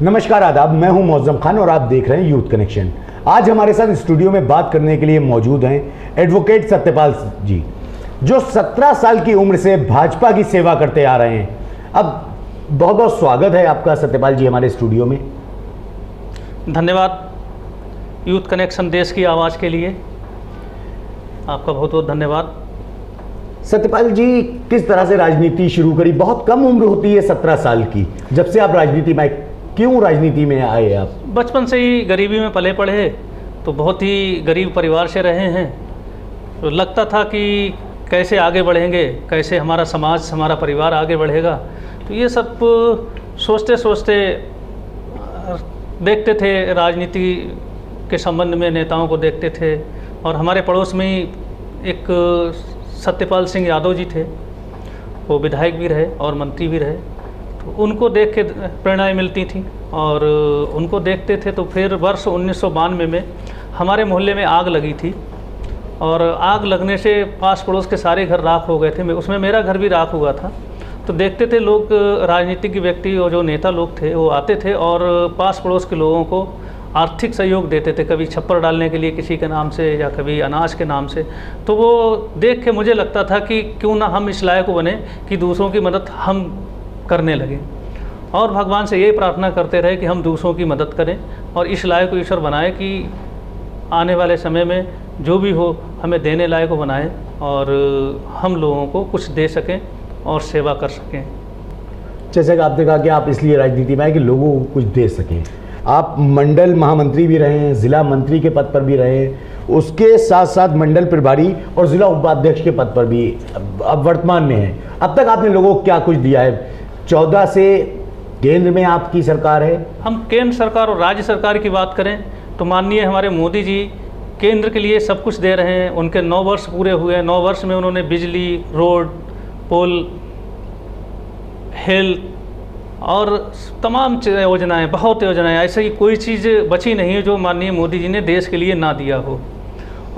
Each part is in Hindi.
नमस्कार आदाब, मैं हूं मौजम खान और आप देख रहे हैं यूथ कनेक्शन। आज हमारे साथ स्टूडियो में बात करने के लिए मौजूद हैं एडवोकेट सत्यपाल जी, जो 17 साल की उम्र से भाजपा की सेवा करते आ रहे हैं। अब बहुत बहुत स्वागत है आपका सत्यपाल जी हमारे स्टूडियो में। धन्यवाद यूथ कनेक्शन देश की आवाज़ के लिए, आपका बहुत बहुत धन्यवाद। सत्यपाल जी, किस तरह से राजनीति शुरू करी? बहुत कम उम्र होती है 17 साल की, जब से आप राजनीति में, क्यों राजनीति में आए आप? बचपन से ही गरीबी में पले पढ़े, तो बहुत ही गरीब परिवार से रहे हैं। तो लगता था कि कैसे आगे बढ़ेंगे, कैसे हमारा समाज, हमारा परिवार आगे बढ़ेगा। तो ये सब सोचते सोचते देखते थे, राजनीति के संबंध में नेताओं को देखते थे। और हमारे पड़ोस में ही एक सत्यपाल सिंह यादव जी थे, वो विधायक भी रहे और मंत्री भी रहे। तो उनको देख के प्रेरणाएँ मिलती थी और उनको देखते थे। तो फिर वर्ष 1992 में हमारे मोहल्ले में आग लगी थी और आग लगने से पास पड़ोस के सारे घर राख हो गए थे, उसमें मेरा घर भी राख हुआ था। तो देखते थे लोग, राजनीतिक व्यक्ति और जो नेता लोग थे वो आते थे और पास पड़ोस के लोगों को आर्थिक सहयोग देते थे, कभी छप्पर डालने के लिए किसी के नाम से या कभी अनाज के नाम से। तो वो देख के मुझे लगता था कि क्यों ना हम इस लायक बने कि दूसरों की मदद हम करने लगे। और भगवान से यही प्रार्थना करते रहे कि हम दूसरों की मदद करें और इस लायक को ईश्वर बनाए कि आने वाले समय में जो भी हो हमें देने लायक को बनाए और हम लोगों को कुछ दे सकें और सेवा कर सकें। जैसे कि आपने कहा कि आप इसलिए राजनीति में आए कि लोगों को कुछ दे सकें। आप मंडल महामंत्री भी रहे हैं, जिला मंत्री के पद पर भी रहे हैं, उसके साथ साथ मंडल प्रभारी और जिला उपाध्यक्ष के पद पर भी अब वर्तमान में हैं। अब तक आपने लोगों को क्या कुछ दिया है? 14 से केंद्र में आपकी सरकार है। हम केंद्र सरकार और राज्य सरकार की बात करें तो माननीय हमारे मोदी जी केंद्र के लिए सब कुछ दे रहे हैं। उनके 9 वर्ष पूरे हुए हैं। 9 वर्ष में उन्होंने बिजली, रोड, पुल, हेल्थ और तमाम योजनाएं, बहुत योजनाएं, ऐसे ही कोई चीज़ बची नहीं है जो माननीय मोदी जी ने देश के लिए ना दिया हो।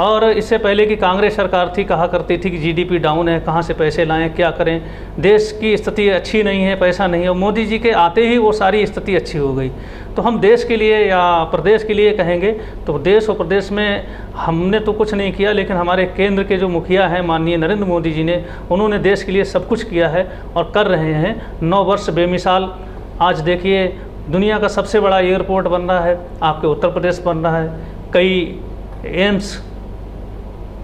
और इससे पहले की कांग्रेस सरकार थी, कहा करती थी कि जीडीपी डाउन है, कहाँ से पैसे लाएं, क्या करें, देश की स्थिति अच्छी नहीं है, पैसा नहीं है। और मोदी जी के आते ही वो सारी स्थिति अच्छी हो गई। तो हम देश के लिए या प्रदेश के लिए कहेंगे तो देश और प्रदेश में हमने तो कुछ नहीं किया, लेकिन हमारे केंद्र के जो मुखिया हैं माननीय नरेंद्र मोदी जी ने, उन्होंने देश के लिए सब कुछ किया है और कर रहे हैं। 9 वर्ष बेमिसाल। आज देखिए दुनिया का सबसे बड़ा एयरपोर्ट बन रहा है, आपके उत्तर प्रदेश बन रहा है, कई एम्स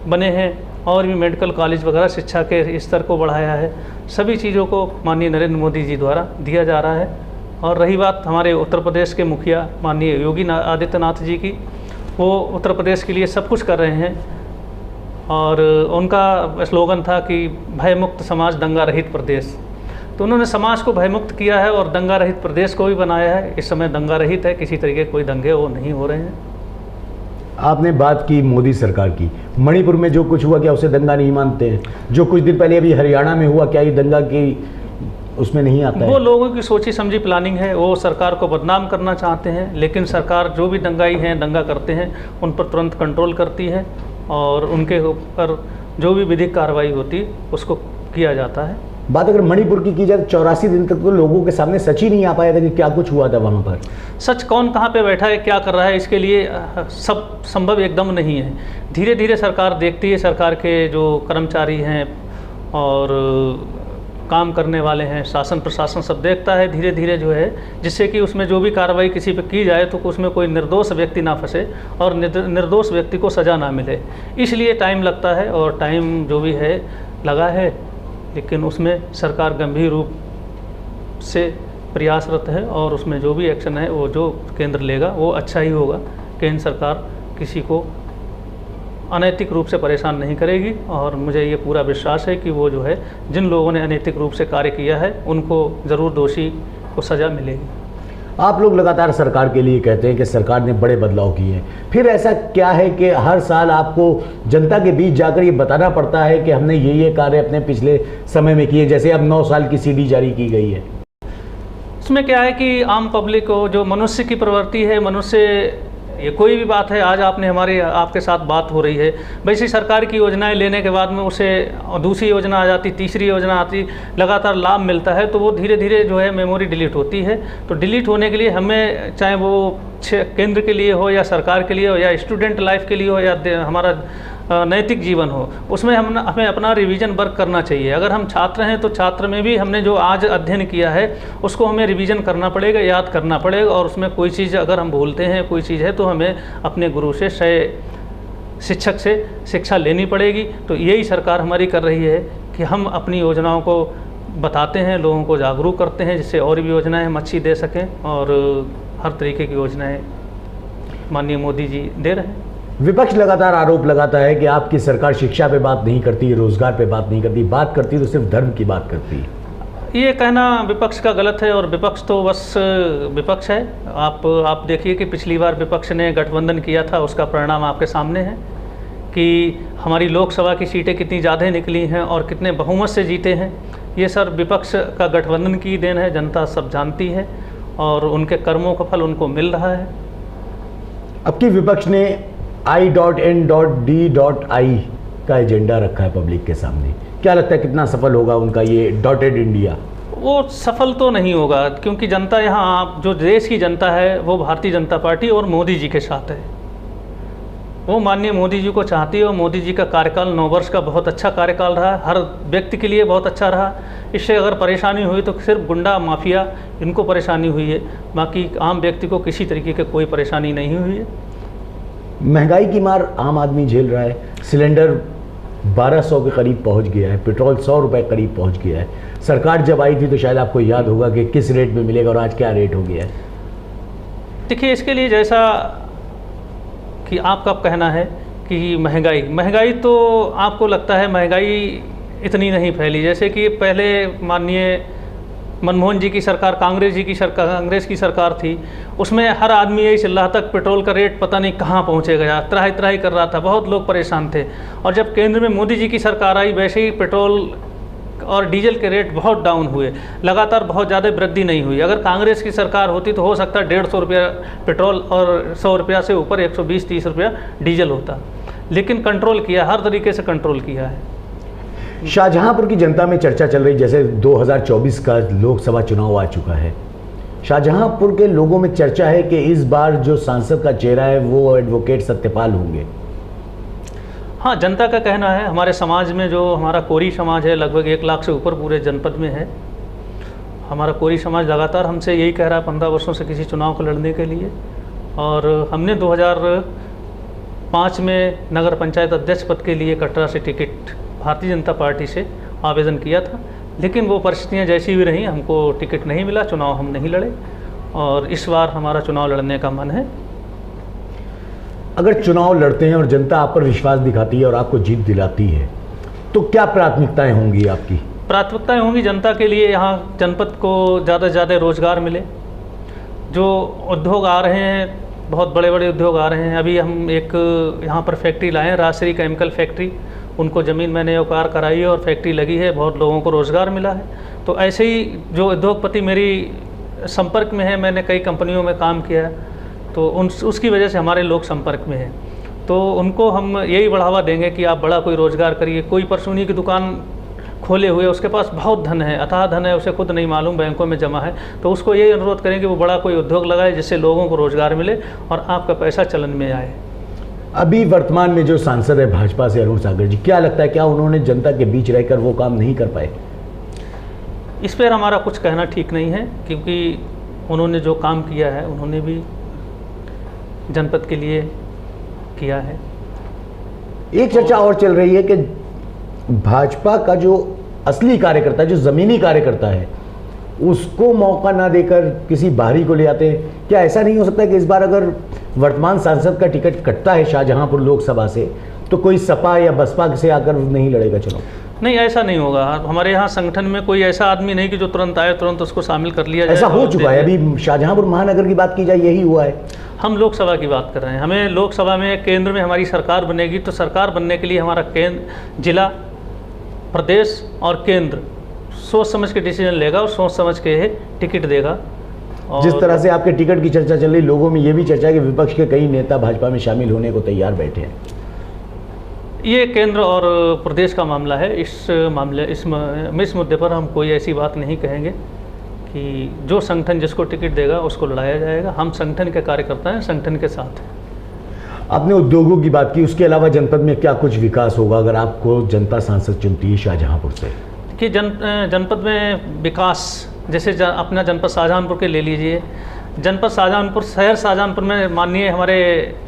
बने हैं और भी मेडिकल कॉलेज वगैरह, शिक्षा के स्तर को बढ़ाया है। सभी चीज़ों को माननीय नरेंद्र मोदी जी द्वारा दिया जा रहा है। और रही बात हमारे उत्तर प्रदेश के मुखिया माननीय योगी आदित्यनाथ जी की, वो उत्तर प्रदेश के लिए सब कुछ कर रहे हैं। और उनका स्लोगन था कि भय मुक्त समाज, दंगा रहित प्रदेश। तो उन्होंने समाज को भयमुक्त किया है और दंगा रहित प्रदेश को भी बनाया है। इस समय दंगा रहित है, किसी तरीके कोई दंगे वो नहीं हो रहे हैं। आपने बात की मोदी सरकार की, मणिपुर में जो कुछ हुआ क्या उसे दंगा नहीं मानते हैं? जो कुछ दिन पहले अभी हरियाणा में हुआ, क्या ये दंगा की उसमें नहीं आता है? वो लोगों की सोची समझी प्लानिंग है। वो सरकार को बदनाम करना चाहते हैं, लेकिन सरकार जो भी दंगाई हैं, दंगा करते हैं, उन पर तुरंत कंट्रोल करती है और उनके ऊपर जो भी विधिक कार्रवाई होती है उसको किया जाता है। बात अगर मणिपुर की जाए तो 84 दिन तक तो लोगों के सामने सच ही नहीं आ पाया था कि क्या कुछ हुआ था वहाँ पर। सच कौन कहाँ पे बैठा है, क्या कर रहा है, इसके लिए सब संभव एकदम नहीं है। धीरे धीरे सरकार देखती है, सरकार के जो कर्मचारी हैं और काम करने वाले हैं, शासन प्रशासन सब देखता है धीरे धीरे जो है, जिससे कि उसमें जो भी कार्रवाई किसी पे की जाए तो उसमें कोई निर्दोष व्यक्ति ना फंसे और निर्दोष व्यक्ति को सज़ा ना मिले। इसलिए टाइम लगता है और टाइम जो भी है लगा है, लेकिन उसमें सरकार गंभीर रूप से प्रयासरत है और उसमें जो भी एक्शन है वो जो केंद्र लेगा वो अच्छा ही होगा। केंद्र सरकार किसी को अनैतिक रूप से परेशान नहीं करेगी और मुझे ये पूरा विश्वास है कि वो जो है, जिन लोगों ने अनैतिक रूप से कार्य किया है उनको ज़रूर दोषी को सज़ा मिलेगी। आप लोग लगातार सरकार के लिए कहते हैं कि सरकार ने बड़े बदलाव किए हैं, फिर ऐसा क्या है कि हर साल आपको जनता के बीच जाकर ये बताना पड़ता है कि हमने ये कार्य अपने पिछले समय में किए, जैसे अब 9 साल की सीडी जारी की गई है? इसमें क्या है कि आम पब्लिक को, जो मनुष्य की प्रवृत्ति है, मनुष्य ये कोई भी बात है, आज आपके साथ बात हो रही है, वैसी सरकार की योजनाएं लेने के बाद में उसे दूसरी योजना आ जाती, तीसरी योजना आती, लगातार लाभ मिलता है, तो वो धीरे धीरे जो है मेमोरी डिलीट होती है। तो डिलीट होने के लिए हमें, चाहे वो केंद्र के लिए हो या सरकार के लिए हो या स्टूडेंट लाइफ के लिए हो या हमारा नैतिक जीवन हो, उसमें हमें अपना रिवीजन वर्क करना चाहिए। अगर हम छात्र हैं तो छात्र में भी हमने जो आज अध्ययन किया है उसको हमें रिवीजन करना पड़ेगा, याद करना पड़ेगा, और उसमें कोई चीज़ अगर हम भूलते हैं, कोई चीज़ है, तो हमें अपने गुरु से, शिक्षक से शिक्षा लेनी पड़ेगी। तो यही सरकार हमारी कर रही है कि हम अपनी योजनाओं को बताते हैं, लोगों को जागरूक करते हैं, जिससे और भी योजनाएँ हम अच्छी दे सकें, और हर तरीके की योजनाएँ माननीय मोदी जी दे रहे हैं। विपक्ष लगातार आरोप लगाता है कि आपकी सरकार शिक्षा पे बात नहीं करती, रोजगार पे बात नहीं करती, बात करती तो सिर्फ धर्म की बात करती है। ये कहना विपक्ष का गलत है, और विपक्ष तो बस विपक्ष है। आप देखिए कि पिछली बार विपक्ष ने गठबंधन किया था, उसका परिणाम आपके सामने है कि हमारी लोकसभा की सीटें कितनी ज़्यादा निकली हैं और कितने बहुमत से जीते हैं। ये सर विपक्ष का गठबंधन की देन है, जनता सब जानती है, और उनके कर्मों का फल उनको मिल रहा है। अब की विपक्ष ने I.N.D.I का एजेंडा रखा है पब्लिक के सामने, क्या लगता है कितना सफल होगा उनका ये डॉटेड इंडिया? वो सफल तो नहीं होगा, क्योंकि जनता यहाँ, जो देश की जनता है वो भारतीय जनता पार्टी और मोदी जी के साथ है। वो माननीय मोदी जी को चाहती है, और मोदी जी का कार्यकाल 9 वर्ष का बहुत अच्छा कार्यकाल रहा, हर व्यक्ति के लिए बहुत अच्छा रहा। इससे अगर परेशानी हुई तो सिर्फ गुंडा माफिया इनको परेशानी हुई है, बाकी आम व्यक्ति को किसी तरीके की कोई परेशानी नहीं हुई है। महंगाई की मार आम आदमी झेल रहा है, सिलेंडर 1200 के करीब पहुंच गया है, पेट्रोल 100 रुपये करीब पहुंच गया है। सरकार जब आई थी तो शायद आपको याद होगा कि किस रेट में मिलेगा और आज क्या रेट हो गया है। देखिए, इसके लिए जैसा कि आपका कहना है कि महंगाई तो आपको लगता है महंगाई इतनी नहीं फैली, जैसे कि पहले माननीय मनमोहन जी की सरकार, कांग्रेस की सरकार थी, उसमें हर आदमी यही चिल्ला तक पेट्रोल का रेट पता नहीं कहाँ पहुँचे गया, त्राही कर रहा था, बहुत लोग परेशान थे। और जब केंद्र में मोदी जी की सरकार आई, वैसे ही पेट्रोल और डीजल के रेट बहुत डाउन हुए, लगातार बहुत ज़्यादा वृद्धि नहीं हुई। अगर कांग्रेस की सरकार होती तो हो सकता है 150 रुपया पेट्रोल और 100 रुपया से ऊपर 120-130 रुपया डीजल होता, लेकिन कंट्रोल किया, हर तरीके से कंट्रोल किया है। शाहजहांपुर की जनता में चर्चा चल रही, जैसे 2024 का लोकसभा चुनाव आ चुका है, शाहजहांपुर के लोगों में चर्चा है कि इस बार जो सांसद का चेहरा है वो एडवोकेट सत्यपाल होंगे। हाँ, जनता का कहना है। हमारे समाज में जो हमारा कोरी समाज है, लगभग 1 लाख से ऊपर पूरे जनपद में है। हमारा कोरी समाज लगातार हमसे यही कह रहा है 15 वर्षों से किसी चुनाव को लड़ने के लिए, और हमने 2005 में नगर पंचायत अध्यक्ष पद के लिए कटरा से टिकट भारतीय जनता पार्टी से आवेदन किया था, लेकिन वो परिस्थितियाँ जैसी भी रहीं, हमको टिकट नहीं मिला, चुनाव हम नहीं लड़े, और इस बार हमारा चुनाव लड़ने का मन है। अगर चुनाव लड़ते हैं और जनता आप पर विश्वास दिखाती है और आपको जीत दिलाती है, तो क्या प्राथमिकताएं होंगी आपकी? प्राथमिकताएं होंगी जनता के लिए, यहाँ जनपद को ज़्यादा से ज़्यादा रोज़गार मिले। जो उद्योग आ रहे हैं, बहुत बड़े बड़े उद्योग आ रहे हैं। अभी हम एक यहाँ पर फैक्ट्री लाए हैं, राजश्री केमिकल फैक्ट्री, उनको ज़मीन मैंने उपकार कराई है और फैक्ट्री लगी है, बहुत लोगों को रोज़गार मिला है। तो ऐसे ही जो उद्योगपति मेरी संपर्क में है, मैंने कई कंपनियों में काम किया है, तो उसकी वजह से हमारे लोग संपर्क में हैं। तो उनको हम यही बढ़ावा देंगे कि आप बड़ा कोई रोज़गार करिए। कोई परचूनी की दुकान खोले हुए, उसके पास बहुत धन है, अथाह धन है, उसे खुद नहीं मालूम, बैंकों में जमा है, तो उसको यही अनुरोध करें कि वो बड़ा कोई उद्योग लगाए जिससे लोगों को रोज़गार मिले और आपका पैसा चलन में आए। अभी वर्तमान में जो सांसद है भाजपा से अरुण सागर जी, क्या लगता है क्या उन्होंने जनता के बीच रहकर वो काम नहीं कर पाए? इस पर हमारा कुछ कहना ठीक नहीं है, क्योंकि उन्होंने जो काम किया है उन्होंने भी जनपद के लिए किया है। एक चर्चा और चल रही है कि भाजपा का जो असली कार्यकर्ता, जो ज़मीनी कार्यकर्ता है, उसको मौका ना देकर किसी बाहरी को ले आते हैं। क्या ऐसा नहीं हो सकता कि इस बार अगर वर्तमान सांसद का टिकट कटता है शाहजहांपुर लोकसभा से, तो कोई सपा या बसपा से आकर नहीं लड़ेगा चुनाव? नहीं, ऐसा नहीं होगा। हमारे यहाँ संगठन में कोई ऐसा आदमी नहीं कि जो तुरंत आए तुरंत उसको शामिल कर लिया जाए। ऐसा हो चुका है। अभी शाहजहांपुर महानगर की बात की जाए, यही हुआ है। हम लोकसभा की बात कर रहे हैं। हमें लोकसभा में, केंद्र में हमारी सरकार बनेगी, तो सरकार बनने के लिए हमारा केंद्र, जिला, प्रदेश और केंद्र सोच समझ के डिसीजन लेगा और सोच समझ के टिकट देगा। जिस तरह से आपके टिकट की चर्चा चल रही, लोगों में ये भी चर्चा है कि विपक्ष के कई नेता भाजपा में शामिल होने को तैयार बैठे हैं। ये केंद्र और प्रदेश का मामला है। इस मुद्दे पर हम कोई ऐसी बात नहीं कहेंगे कि जो संगठन जिसको टिकट देगा उसको लड़ाया जाएगा। हम संगठन के कार्यकर्ता हैं, संगठन के साथ हैं। आपने उद्योगों की बात की, उसके अलावा जनपद में क्या कुछ विकास होगा अगर आपको जनता सांसद चुनती है शाहजहांपुर से? कि जनपद में विकास, जैसे अपना जनपद शाहजहांपुर के ले लीजिए। जनपद शाहजहांपुर, शहर शाहजहांपुर में माननीय हमारे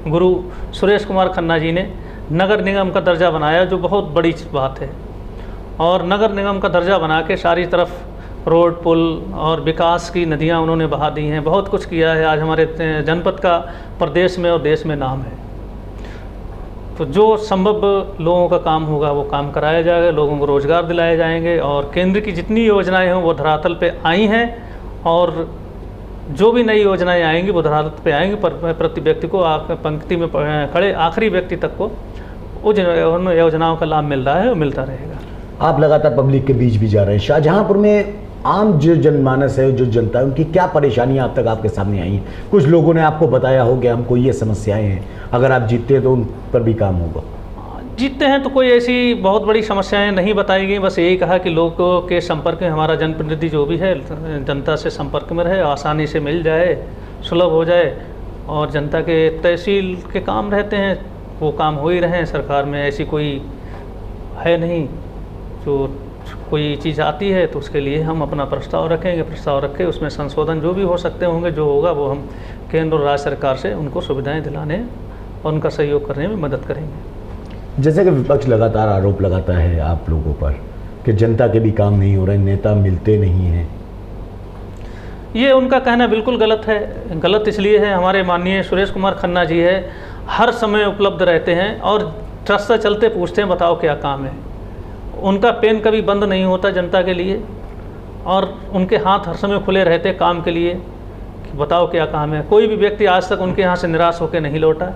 गुरु सुरेश कुमार खन्ना जी ने नगर निगम का दर्जा बनाया, जो बहुत बड़ी बात है। और नगर निगम का दर्जा बना के सारी तरफ रोड, पुल और विकास की नदियां उन्होंने बहा दी हैं। बहुत कुछ किया है। आज हमारे जनपद का प्रदेश में और देश में नाम है। तो जो संभव लोगों का काम होगा वो काम कराया जाएगा, लोगों को रोज़गार दिलाए जाएंगे। और केंद्र की जितनी योजनाएं हों वो धरातल पे आई हैं, और जो भी नई योजनाएं आएंगी वो धरातल पे आएंगी। पर प्रति व्यक्ति को पंक्ति में खड़े आखिरी व्यक्ति तक को उन योजनाओं का लाभ मिल रहा है और मिलता रहेगा। आप लगातार पब्लिक के बीच भी जा रहे हैं। शाहजहांपुर में आम जो जनमानस है, जो जनता है, उनकी क्या परेशानियां अब तक आपके सामने आई हैं? कुछ लोगों ने आपको बताया हो कि हमको ये समस्याएं हैं, अगर आप जीतते हैं तो उन पर भी काम होगा। जीतते हैं तो कोई ऐसी बहुत बड़ी समस्याएं नहीं बताई गई। बस यही कहा कि लोगों के संपर्क में हमारा जनप्रतिनिधि जो भी है जनता से संपर्क में रहे, आसानी से मिल जाए, सुलभ हो जाए। और जनता के तहसील के काम रहते हैं वो काम हो ही रहे हैं। सरकार में ऐसी कोई है नहीं, जो कोई चीज़ आती है तो उसके लिए हम अपना प्रस्ताव रखेंगे, प्रस्ताव रखे उसमें संशोधन जो भी हो सकते होंगे, जो होगा वो हम केंद्र और राज्य सरकार से उनको सुविधाएं दिलाने और उनका सहयोग करने में मदद करेंगे। जैसे कि विपक्ष लगातार आरोप लगाता है आप लोगों पर कि जनता के भी काम नहीं हो रहे, नेता मिलते नहीं हैं। ये उनका कहना बिल्कुल गलत है। गलत इसलिए है, हमारे माननीय सुरेश कुमार खन्ना जी है, हर समय उपलब्ध रहते हैं और रास्ता चलते पूछते हैं बताओ क्या काम है। उनका पेन कभी बंद नहीं होता जनता के लिए, और उनके हाथ हर समय खुले रहते काम के लिए कि बताओ क्या काम है। कोई भी व्यक्ति आज तक उनके यहाँ से निराश होकर नहीं लौटा।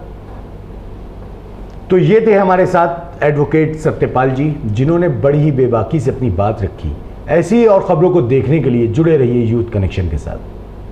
तो ये थे हमारे साथ एडवोकेट सत्यपाल जी, जिन्होंने बड़ी ही बेबाकी से अपनी बात रखी। ऐसी और खबरों को देखने के लिए जुड़े रहिए यूथ कनेक्शन के साथ।